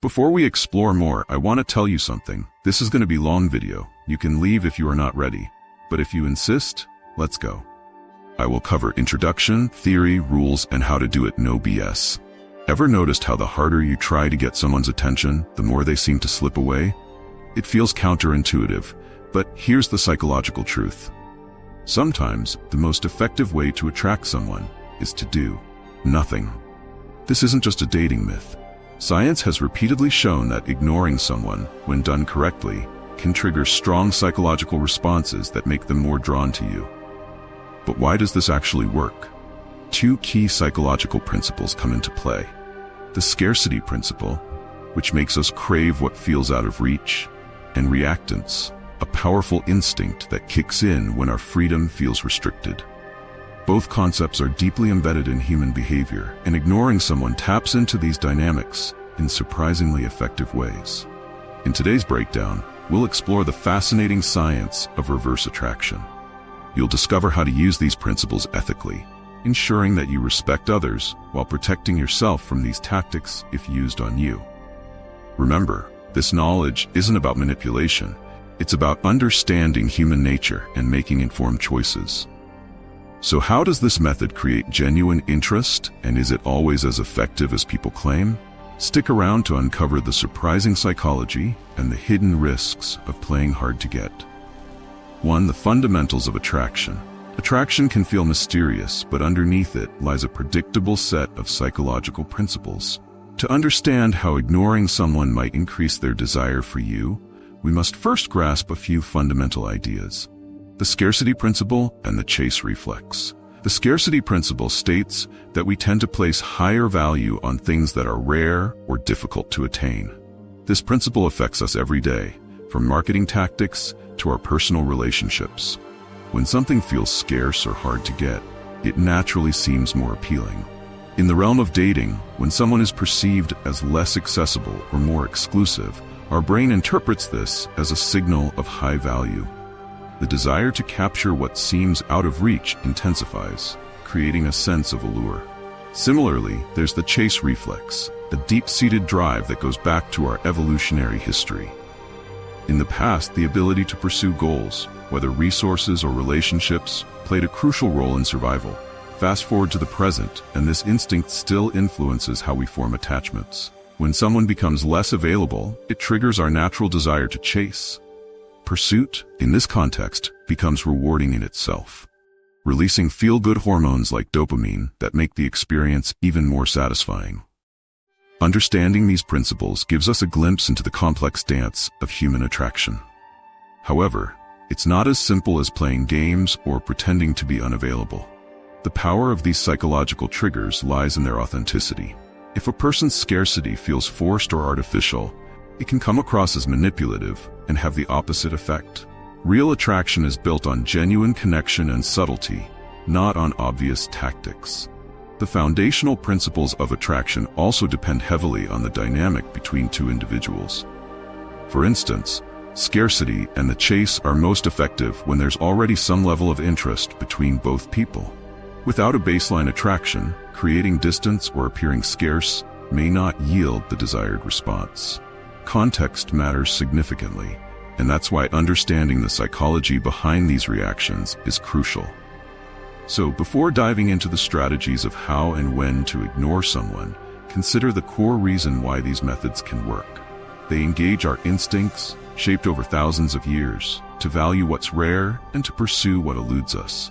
Before we explore more, I want to tell you something. This is going to be a long video. You can leave if you are not ready. But if you insist, let's go. I will cover introduction, theory, rules, and how to do it no BS. Ever noticed how the harder you try to get someone's attention, the more they seem to slip away? It feels counterintuitive, but here's the psychological truth. Sometimes, the most effective way to attract someone is to do nothing. This isn't just a dating myth. Science has repeatedly shown that ignoring someone, when done correctly, can trigger strong psychological responses that make them more drawn to you. But why does this actually work? Two key psychological principles come into play. The scarcity principle, which makes us crave what feels out of reach, and reactance, a powerful instinct that kicks in when our freedom feels restricted. Both concepts are deeply embedded in human behavior, and ignoring someone taps into these dynamics in surprisingly effective ways. In today's breakdown, we'll explore the fascinating science of reverse attraction. You'll discover how to use these principles ethically, ensuring that you respect others while protecting yourself from these tactics if used on you. Remember, this knowledge isn't about manipulation. It's about understanding human nature and making informed choices. So how does this method create genuine interest, and is it always as effective as people claim? Stick around to uncover the surprising psychology and the hidden risks of playing hard to get. 1. The fundamentals of attraction. Attraction can feel mysterious, but underneath it lies a predictable set of psychological principles. To understand how ignoring someone might increase their desire for you, we must first grasp a few fundamental ideas. The scarcity principle and the chase reflex. The scarcity principle states that we tend to place higher value on things that are rare or difficult to attain. This principle affects us every day, from marketing tactics to our personal relationships. When something feels scarce or hard to get, it naturally seems more appealing. In the realm of dating, when someone is perceived as less accessible or more exclusive, our brain interprets this as a signal of high value. The desire to capture what seems out of reach intensifies, creating a sense of allure. Similarly, there's the chase reflex, a deep-seated drive that goes back to our evolutionary history. In the past, the ability to pursue goals, whether resources or relationships, played a crucial role in survival. Fast forward to the present, and this instinct still influences how we form attachments. When someone becomes less available, it triggers our natural desire to chase. Pursuit, in this context, becomes rewarding in itself, releasing feel-good hormones like dopamine that make the experience even more satisfying. Understanding these principles gives us a glimpse into the complex dance of human attraction. However, it's not as simple as playing games or pretending to be unavailable. The power of these psychological triggers lies in their authenticity. If a person's scarcity feels forced or artificial, it can come across as manipulative and have the opposite effect. Real attraction is built on genuine connection and subtlety, not on obvious tactics. The foundational principles of attraction also depend heavily on the dynamic between two individuals. For instance, scarcity and the chase are most effective when there's already some level of interest between both people. Without a baseline attraction, creating distance or appearing scarce may not yield the desired response. Context matters significantly, and that's why understanding the psychology behind these reactions is crucial. So before diving into the strategies of how and when to ignore someone, consider the core reason why these methods can work. They engage our instincts, shaped over thousands of years, to value what's rare and to pursue what eludes us.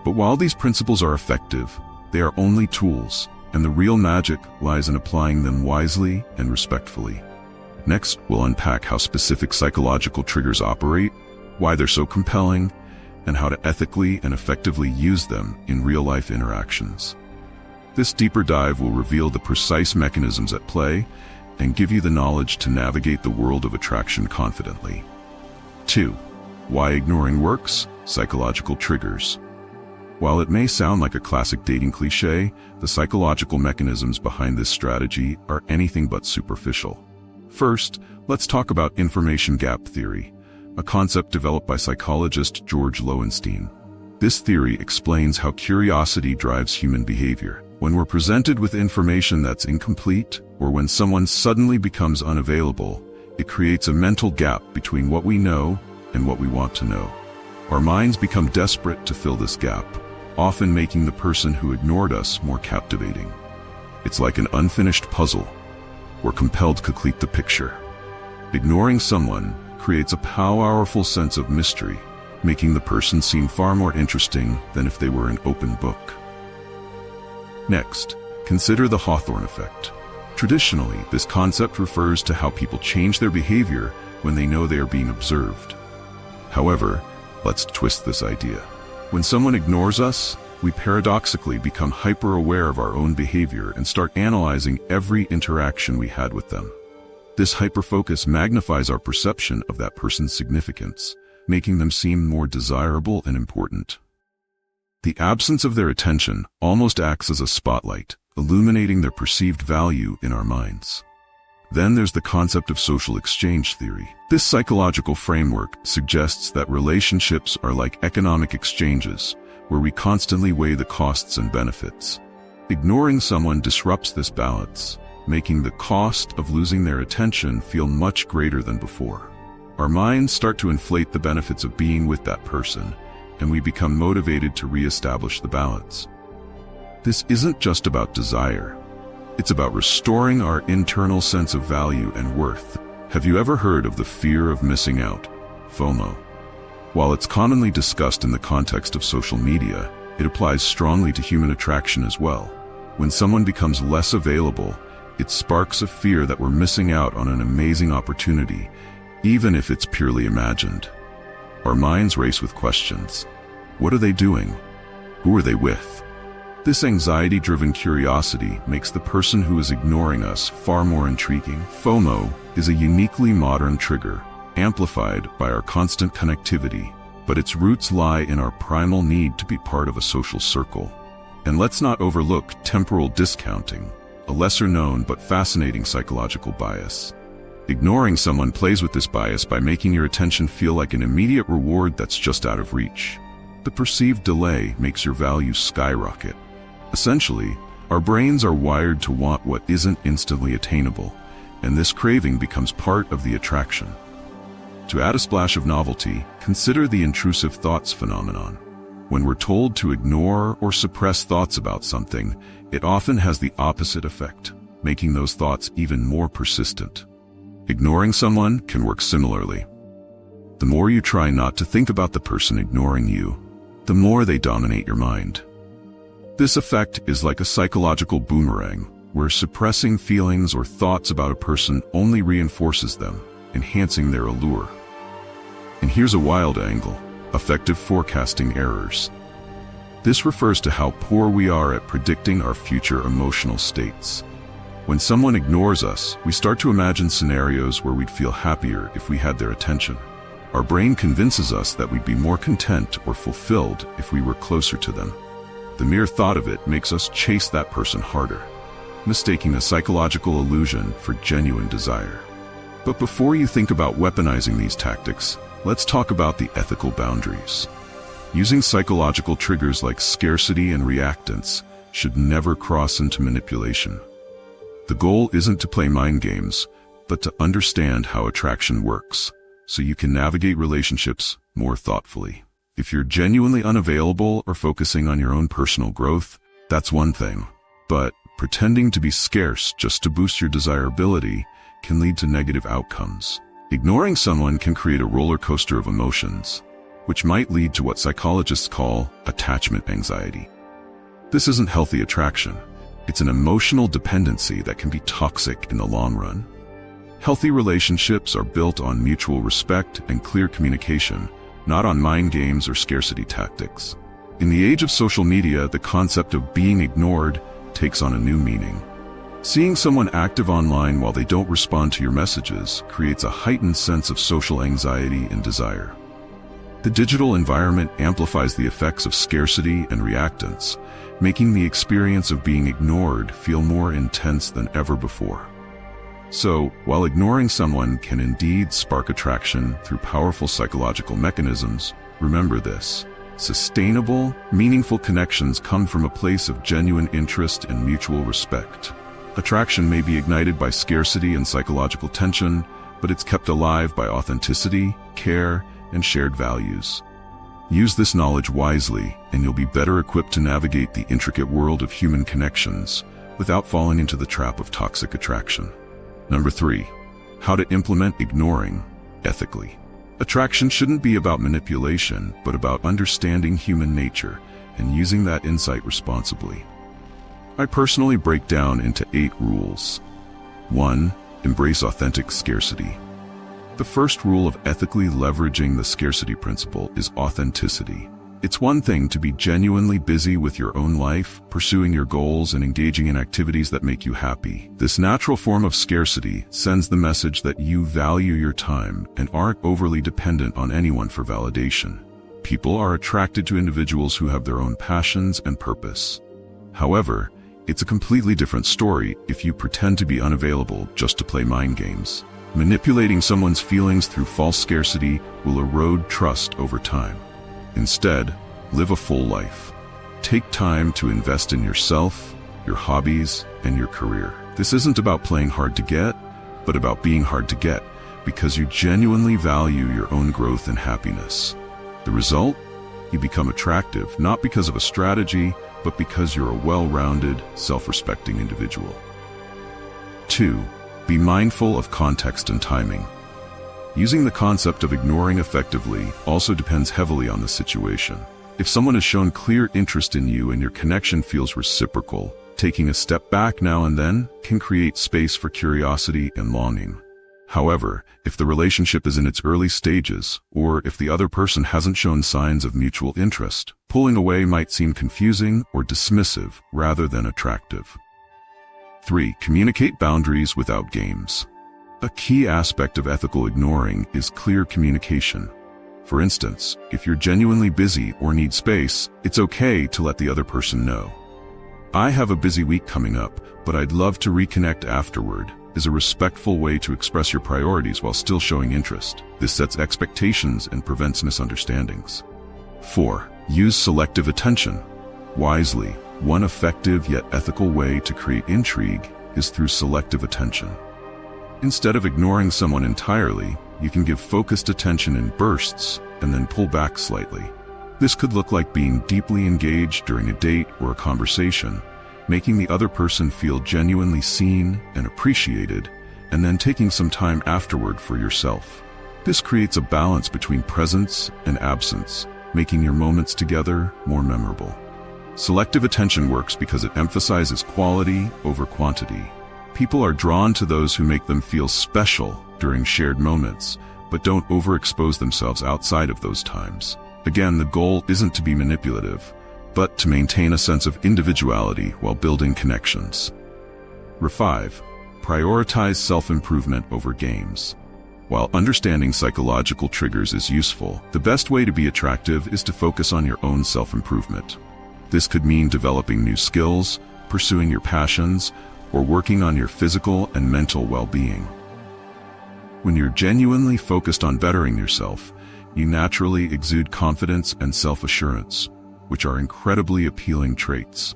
But while these principles are effective, they are only tools, and the real magic lies in applying them wisely and respectfully. Next, we'll unpack how specific psychological triggers operate, why they're so compelling, and how to ethically and effectively use them in real-life interactions. This deeper dive will reveal the precise mechanisms at play and give you the knowledge to navigate the world of attraction confidently. 2. Why ignoring works? Psychological triggers. While it may sound like a classic dating cliché, the psychological mechanisms behind this strategy are anything but superficial. First, let's talk about information gap theory, a concept developed by psychologist George Loewenstein. This theory explains how curiosity drives human behavior, When we're presented with information that's incomplete, or when someone suddenly becomes unavailable, it creates a mental gap between what we know and what we want to know. Our minds become desperate to fill this gap, often making the person who ignored us more captivating. It's like an unfinished puzzle. We're compelled to complete the picture. Ignoring someone creates a powerful sense of mystery, making the person seem far more interesting than if they were an open book. Next, consider the Hawthorne effect. Traditionally, this concept refers to how people change their behavior when they know they are being observed. However, let's twist this idea. When someone ignores us, we paradoxically become hyper-aware of our own behavior and start analyzing every interaction we had with them. This hyperfocus magnifies our perception of that person's significance, making them seem more desirable and important. The absence of their attention almost acts as a spotlight, illuminating their perceived value in our minds. Then there's the concept of social exchange theory. This psychological framework suggests that relationships are like economic exchanges, where we constantly weigh the costs and benefits. Ignoring someone disrupts this balance, making the cost of losing their attention feel much greater than before. Our minds start to inflate the benefits of being with that person, and we become motivated to reestablish the balance. This isn't just about desire. It's about restoring our internal sense of value and worth. Have you ever heard of the fear of missing out, FOMO? While it's commonly discussed in the context of social media, it applies strongly to human attraction as well. When someone becomes less available, it sparks a fear that we're missing out on an amazing opportunity, even if it's purely imagined. Our minds race with questions. What are they doing? Who are they with? This anxiety-driven curiosity makes the person who is ignoring us far more intriguing. FOMO is a uniquely modern trigger, amplified by our constant connectivity, but its roots lie in our primal need to be part of a social circle. And let's not overlook temporal discounting, a lesser-known but fascinating psychological bias. Ignoring someone plays with this bias by making your attention feel like an immediate reward that's just out of reach. The perceived delay makes your value skyrocket. Essentially, our brains are wired to want what isn't instantly attainable, and this craving becomes part of the attraction. To add a splash of novelty, consider the intrusive thoughts phenomenon. When we're told to ignore or suppress thoughts about something, it often has the opposite effect, making those thoughts even more persistent. Ignoring someone can work similarly. The more you try not to think about the person ignoring you, the more they dominate your mind. This effect is like a psychological boomerang, where suppressing feelings or thoughts about a person only reinforces them, enhancing their allure. And here's a wild angle: affective forecasting errors. This refers to how poor we are at predicting our future emotional states. When someone ignores us, we start to imagine scenarios where we'd feel happier if we had their attention. Our brain convinces us that we'd be more content or fulfilled if we were closer to them. The mere thought of it makes us chase that person harder, mistaking a psychological illusion for genuine desire. But before you think about weaponizing these tactics, let's talk about the ethical boundaries. Using psychological triggers like scarcity and reactance should never cross into manipulation. The goal isn't to play mind games, but to understand how attraction works, so you can navigate relationships more thoughtfully. If you're genuinely unavailable or focusing on your own personal growth, that's one thing. But pretending to be scarce just to boost your desirability can lead to negative outcomes. Ignoring someone can create a roller coaster of emotions, which might lead to what psychologists call attachment anxiety. This isn't healthy attraction. It's an emotional dependency that can be toxic in the long run. Healthy relationships are built on mutual respect and clear communication, not on mind games or scarcity tactics. In the age of social media, the concept of being ignored takes on a new meaning. Seeing someone active online while they don't respond to your messages creates a heightened sense of social anxiety and desire. The digital environment amplifies the effects of scarcity and reactance, making the experience of being ignored feel more intense than ever before. So, while ignoring someone can indeed spark attraction through powerful psychological mechanisms, remember this: Sustainable, meaningful connections come from a place of genuine interest and mutual respect. Attraction may be ignited by scarcity and psychological tension, but it's kept alive by authenticity, care, and shared values. Use this knowledge wisely, and you'll be better equipped to navigate the intricate world of human connections without falling into the trap of toxic attraction. Number 3. How to implement ignoring ethically. Attraction shouldn't be about manipulation, but about understanding human nature and using that insight responsibly. I personally break down into 8 rules. 1. Embrace authentic scarcity. The first rule of ethically leveraging the scarcity principle is authenticity. It's one thing to be genuinely busy with your own life, pursuing your goals and engaging in activities that make you happy. This natural form of scarcity sends the message that you value your time and aren't overly dependent on anyone for validation. People are attracted to individuals who have their own passions and purpose. However, it's a completely different story if you pretend to be unavailable just to play mind games. Manipulating someone's feelings through false scarcity will erode trust over time. Instead, live a full life. Take time to invest in yourself, your hobbies, and your career. This isn't about playing hard to get, but about being hard to get because you genuinely value your own growth and happiness. The result? You become attractive not because of a strategy, but because you're a well-rounded, self-respecting individual. 2. Be mindful of context and timing. Using the concept of ignoring effectively also depends heavily on the situation. If someone has shown clear interest in you and your connection feels reciprocal, taking a step back now and then can create space for curiosity and longing. However, if the relationship is in its early stages, or if the other person hasn't shown signs of mutual interest, pulling away might seem confusing or dismissive rather than attractive. 3. Communicate boundaries without games. A key aspect of ethical ignoring is clear communication. For instance, if you're genuinely busy or need space, it's okay to let the other person know. "I have a busy week coming up, but I'd love to reconnect afterward," is a respectful way to express your priorities while still showing interest. This sets expectations and prevents misunderstandings. 4. Use selective attention wisely. One effective yet ethical way to create intrigue is through selective attention. Instead of ignoring someone entirely, you can give focused attention in bursts and then pull back slightly. This could look like being deeply engaged during a date or a conversation, making the other person feel genuinely seen and appreciated, and then taking some time afterward for yourself. This creates a balance between presence and absence, making your moments together more memorable. Selective attention works because it emphasizes quality over quantity. People are drawn to those who make them feel special during shared moments, but don't overexpose themselves outside of those times. Again, the goal isn't to be manipulative, but to maintain a sense of individuality while building connections. 5. Prioritize self-improvement over games. While understanding psychological triggers is useful, the best way to be attractive is to focus on your own self-improvement. This could mean developing new skills, pursuing your passions, or working on your physical and mental well-being. When you're genuinely focused on bettering yourself, you naturally exude confidence and self-assurance, which are incredibly appealing traits.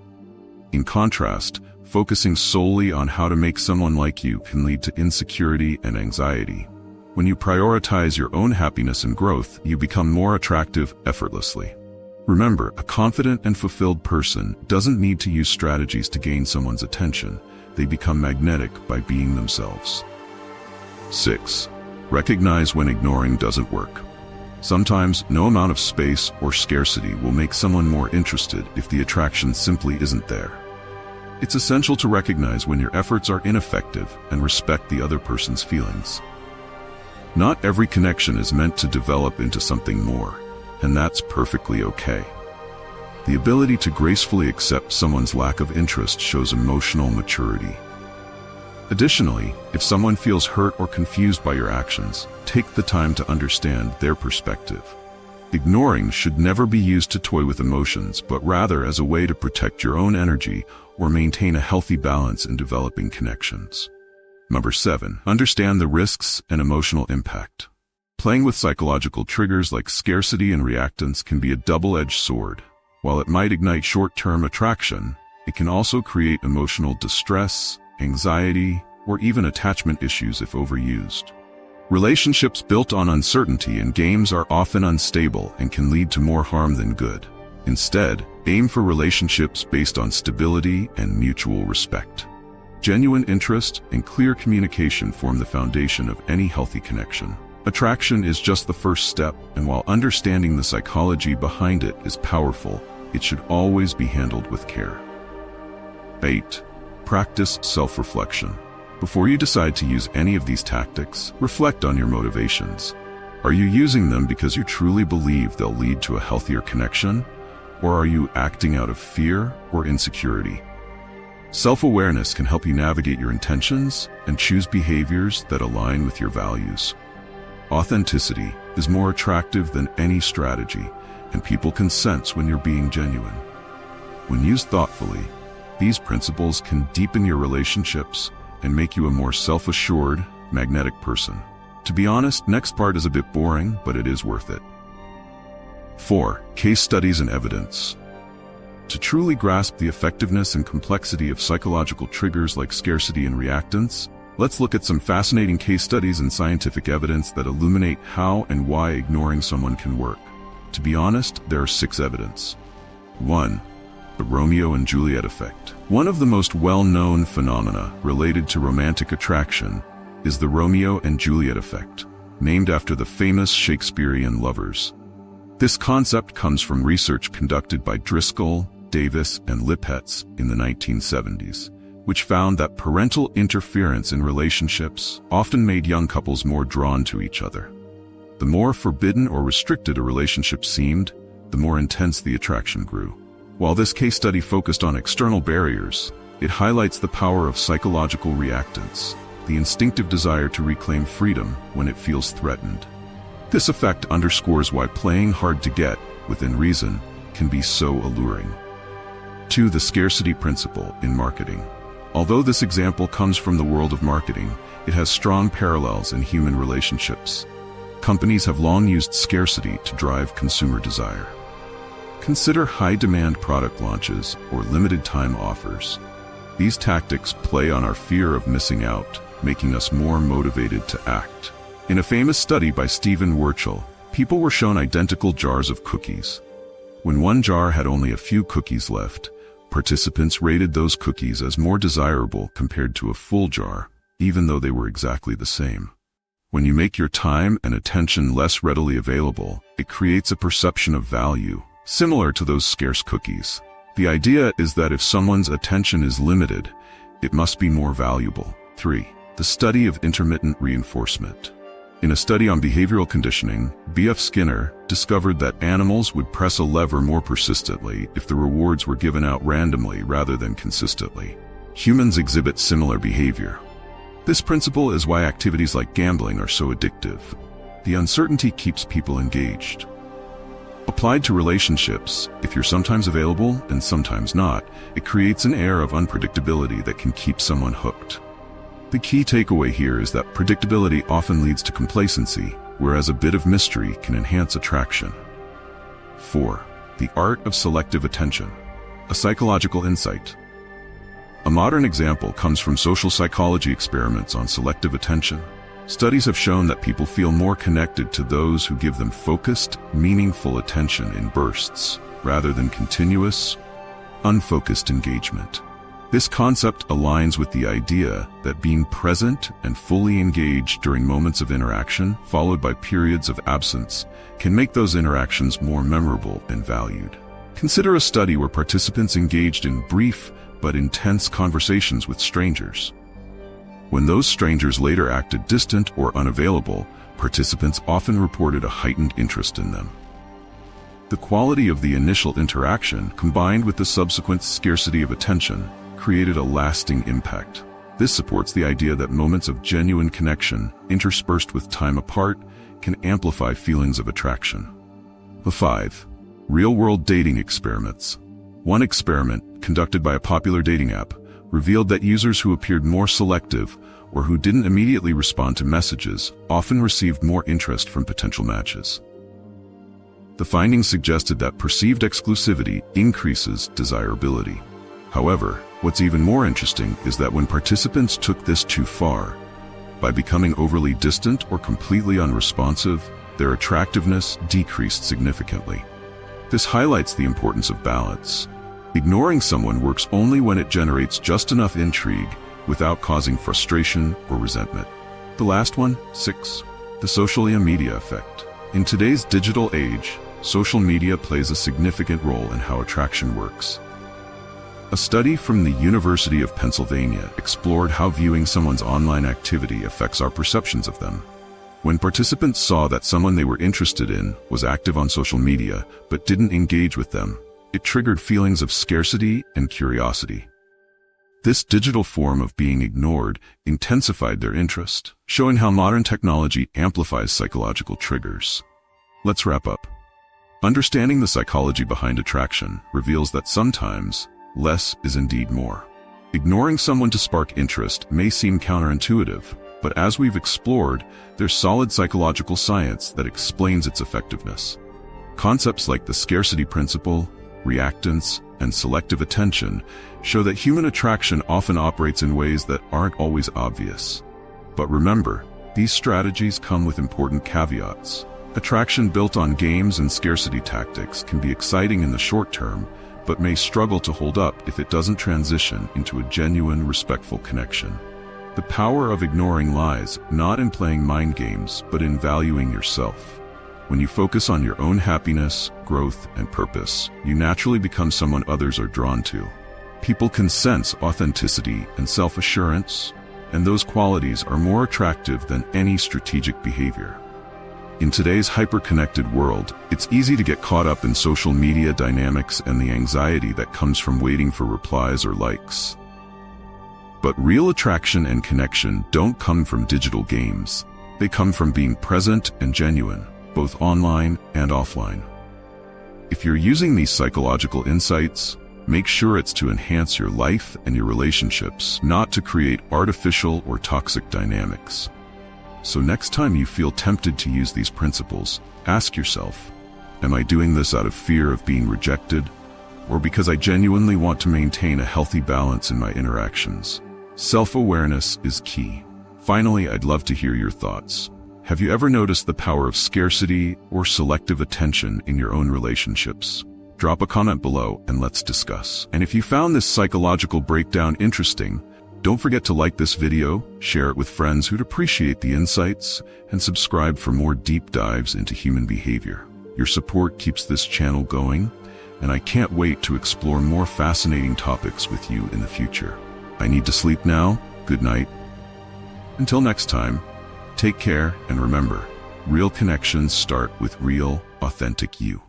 In contrast, focusing solely on how to make someone like you can lead to insecurity and anxiety. When you prioritize your own happiness and growth, you become more attractive effortlessly. Remember, a confident and fulfilled person doesn't need to use strategies to gain someone's attention. They become magnetic by being themselves. 6. Recognize when ignoring doesn't work. Sometimes, no amount of space or scarcity will make someone more interested if the attraction simply isn't there. It's essential to recognize when your efforts are ineffective and respect the other person's feelings. Not every connection is meant to develop into something more, and that's perfectly okay. The ability to gracefully accept someone's lack of interest shows emotional maturity. Additionally, if someone feels hurt or confused by your actions, take the time to understand their perspective. Ignoring should never be used to toy with emotions, but rather as a way to protect your own energy or maintain a healthy balance in developing connections. Number 7. Understand the risks and emotional impact. Playing with psychological triggers like scarcity and reactance can be a double-edged sword. While it might ignite short-term attraction, it can also create emotional distress, anxiety, or even attachment issues if overused. Relationships built on uncertainty in games are often unstable and can lead to more harm than good. Instead, aim for relationships based on stability and mutual respect. Genuine interest and clear communication form the foundation of any healthy connection. Attraction is just the first step, and while understanding the psychology behind it is powerful, it should always be handled with care. 8. Practice self-reflection. Before you decide to use any of these tactics, reflect on your motivations. Are you using them because you truly believe they'll lead to a healthier connection? Or are you acting out of fear or insecurity? Self-awareness can help you navigate your intentions and choose behaviors that align with your values. Authenticity is more attractive than any strategy, and people can sense when you're being genuine. When used thoughtfully, these principles can deepen your relationships and make you a more self-assured, magnetic person. To be honest, next part is a bit boring, but it is worth it. 4. Case studies and evidence. To truly grasp the effectiveness and complexity of psychological triggers like scarcity and reactance, let's look at some fascinating case studies and scientific evidence that illuminate how and why ignoring someone can work. To be honest, there are 6 evidence. 1. The Romeo and Juliet effect. One of the most well-known phenomena related to romantic attraction is the Romeo and Juliet effect, named after the famous Shakespearean lovers. This concept comes from research conducted by Driscoll, Davis, and Lipetz in the 1970s, which found that parental interference in relationships often made young couples more drawn to each other. The more forbidden or restricted a relationship seemed, the more intense the attraction grew. While this case study focused on external barriers, it highlights the power of psychological reactance, the instinctive desire to reclaim freedom when it feels threatened. This effect underscores why playing hard to get, within reason, can be so alluring. 2. The Scarcity Principle in marketing. Although this example comes from the world of marketing, it has strong parallels in human relationships. Companies have long used scarcity to drive consumer desire. Consider high-demand product launches or limited-time offers. These tactics play on our fear of missing out, making us more motivated to act. In a famous study by Stephen Wurtzel, people were shown identical jars of cookies. When one jar had only a few cookies left, participants rated those cookies as more desirable compared to a full jar, even though they were exactly the same. When you make your time and attention less readily available, it creates a perception of value, similar to those scarce cookies. The idea is that if someone's attention is limited, it must be more valuable. 3. The study of intermittent reinforcement. In a study on behavioral conditioning, B.F. Skinner discovered that animals would press a lever more persistently if the rewards were given out randomly rather than consistently. Humans exhibit similar behavior. This principle is why activities like gambling are so addictive. The uncertainty keeps people engaged. Applied to relationships, if you're sometimes available and sometimes not, it creates an air of unpredictability that can keep someone hooked. The key takeaway here is that predictability often leads to complacency, whereas a bit of mystery can enhance attraction. 4. The art of selective attention. A psychological insight. A modern example comes from social psychology experiments on selective attention. Studies have shown that people feel more connected to those who give them focused, meaningful attention in bursts, rather than continuous, unfocused engagement. This concept aligns with the idea that being present and fully engaged during moments of interaction, followed by periods of absence, can make those interactions more memorable and valued. Consider a study where participants engaged in brief but intense conversations with strangers. When those strangers later acted distant or unavailable, participants often reported a heightened interest in them. The quality of the initial interaction, combined with the subsequent scarcity of attention, created a lasting impact. This supports the idea that moments of genuine connection, interspersed with time apart, can amplify feelings of attraction. 5. Real-world dating experiments. One experiment, conducted by a popular dating app, revealed that users who appeared more selective or who didn't immediately respond to messages often received more interest from potential matches. The findings suggested that perceived exclusivity increases desirability. However, what's even more interesting is that when participants took this too far, by becoming overly distant or completely unresponsive, their attractiveness decreased significantly. This highlights the importance of balance. Ignoring someone works only when it generates just enough intrigue without causing frustration or resentment. The last one, 6. The social media effect. In today's digital age, social media plays a significant role in how attraction works. A study from the University of Pennsylvania explored how viewing someone's online activity affects our perceptions of them. When participants saw that someone they were interested in was active on social media but didn't engage with them, it triggered feelings of scarcity and curiosity. This digital form of being ignored intensified their interest, showing how modern technology amplifies psychological triggers. Let's wrap up. Understanding the psychology behind attraction reveals that sometimes less is indeed more. Ignoring someone to spark interest may seem counterintuitive, but as we've explored, there's solid psychological science that explains its effectiveness. Concepts like the Scarcity Principle, reactance, and selective attention show that human attraction often operates in ways that aren't always obvious. But remember, these strategies come with important caveats. Attraction built on games and scarcity tactics can be exciting in the short term, but may struggle to hold up if it doesn't transition into a genuine, respectful connection. The power of ignoring lies not in playing mind games, but in valuing yourself. When you focus on your own happiness, growth, and purpose, you naturally become someone others are drawn to. People can sense authenticity and self-assurance, and those qualities are more attractive than any strategic behavior. In today's hyper-connected world, it's easy to get caught up in social media dynamics and the anxiety that comes from waiting for replies or likes. But real attraction and connection don't come from digital games. They come from being present and genuine, both online and offline. If you're using these psychological insights, make sure it's to enhance your life and your relationships, not to create artificial or toxic dynamics. So next time you feel tempted to use these principles, ask yourself, am I doing this out of fear of being rejected, or because I genuinely want to maintain a healthy balance in my interactions? Self-awareness is key. Finally, I'd love to hear your thoughts. Have you ever noticed the power of scarcity or selective attention in your own relationships? Drop a comment below and let's discuss. And if you found this psychological breakdown interesting, don't forget to like this video, share it with friends who'd appreciate the insights, and subscribe for more deep dives into human behavior. Your support keeps this channel going, and I can't wait to explore more fascinating topics with you in the future. I need to sleep now. Good night. Until next time, take care and remember, real connections start with real, authentic you.